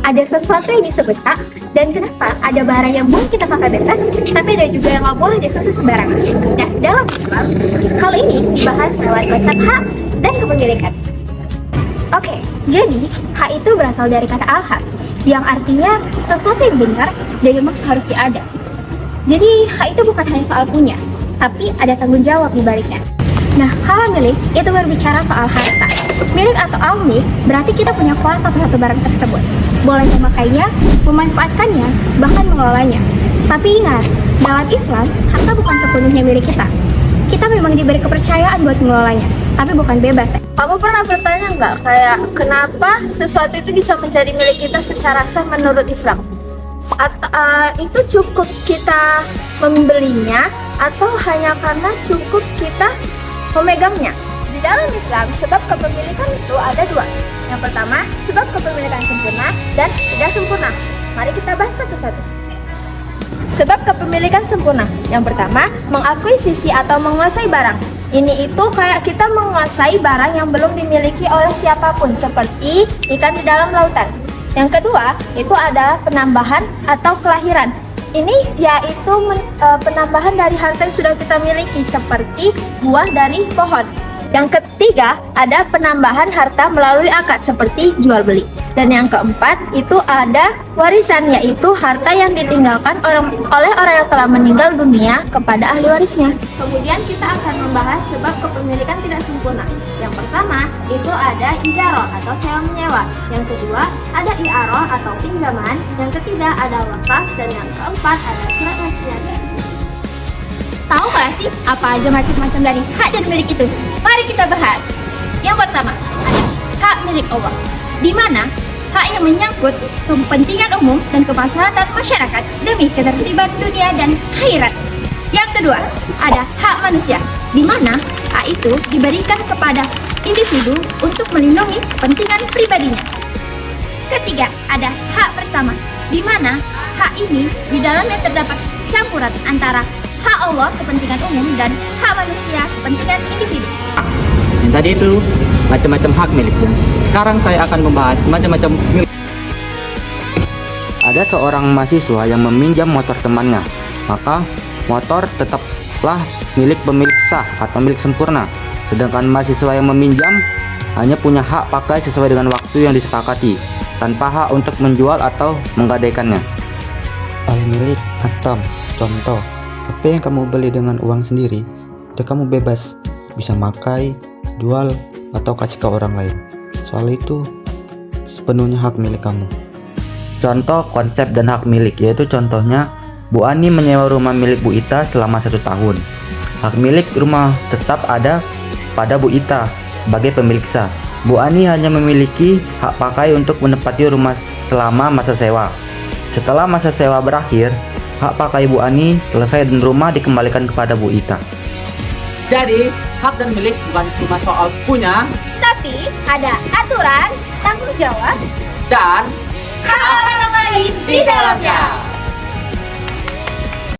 ada sesuatu yang disebut hak, dan kenapa ada barang yang boleh kita pakai bebas, tapi ada juga yang nggak boleh disentuh sembarangan. Nah, dalam Islam, hal ini dibahas lewat konsep hak dan kepemilikan. Oke, jadi hak itu berasal dari kata al-haq, yang artinya sesuatu yang benar dan memang seharusnya ada. Jadi, hak itu bukan hanya soal punya, tapi ada tanggung jawab di baliknya. Nah, kalau milik itu berbicara soal harta. Milik atau al-milik berarti kita punya kuasa terhadap barang tersebut. Boleh memakainya, memanfaatkannya, bahkan mengelolanya. Tapi ingat, dalam Islam, harta bukan sepenuhnya milik kita. Kita memang diberi kepercayaan buat mengelolanya, tapi bukan bebas. Kamu pernah bertanya nggak, kayak kenapa sesuatu itu bisa menjadi milik kita secara sah menurut Islam? Itu cukup kita membelinya atau hanya karena cukup kita memegangnya? Di dalam Islam, sebab kepemilikan itu ada dua. Yang pertama, sebab kepemilikan sempurna dan tidak sempurna. Mari kita bahas satu-satu. Sebab kepemilikan sempurna. Yang pertama, mengakuisisi atau menguasai barang. Ini itu kayak kita menguasai barang yang belum dimiliki oleh siapapun, seperti ikan di dalam lautan. Yang kedua, itu adalah penambahan atau kelahiran. Ini yaitu penambahan dari harta yang sudah kita miliki, seperti buah dari pohon. Yang ketiga, ada penambahan harta melalui akad, seperti jual beli. Dan yang keempat, itu ada warisan, yaitu harta yang ditinggalkan oleh orang yang telah meninggal dunia kepada ahli warisnya. Kemudian kita akan membahas sebab kepemilikan tidak sempurna. Yang pertama, itu ada ijarah atau sewa menyewa. Yang kedua, ada i'arah atau pinjaman. Yang ketiga, ada wakaf. Dan yang keempat, ada surat wasiat. Tahu nggak sih apa aja macam-macam dari hak dan milik itu? Mari kita bahas. Yang pertama, ada hak milik Allah, di mana hak yang menyangkut kepentingan umum dan kemaslahatan masyarakat demi ketertiban dunia dan akhirat. Yang kedua, ada hak manusia, di mana hak itu diberikan kepada individu untuk melindungi kepentingan pribadinya. Ketiga, ada hak bersama, di mana hak ini di dalamnya terdapat campuran antara hak Allah kepentingan umum dan hak manusia kepentingan individu. Dan tadi itu macam-macam hak miliknya. Sekarang saya akan membahas macam-macam milik. Ada seorang mahasiswa yang meminjam motor temannya, maka motor tetaplah milik pemilik sah atau milik sempurna. Sedangkan mahasiswa yang meminjam hanya punya hak pakai sesuai dengan waktu yang disepakati, tanpa hak untuk menjual atau menggadaikannya. Al-milik atau contoh, apa yang kamu beli dengan uang sendiri, itu kamu bebas, bisa makai, jual, atau kasih ke orang lain. Soal itu sepenuhnya hak milik kamu. Contoh konsep dan hak milik, yaitu contohnya Bu Ani menyewa rumah milik Bu Ita selama 1 tahun. Hak milik rumah tetap ada pada Bu Ita sebagai pemilik sah. Bu Ani hanya memiliki hak pakai untuk menempati rumah selama masa sewa. Setelah masa sewa berakhir, hak pakai Bu Ani selesai dan rumah dikembalikan kepada Bu Ita. Jadi, hak dan milik bukan cuma soal punya, Tapi ada aturan, tanggung jawab, dan hak orang lain di dalamnya.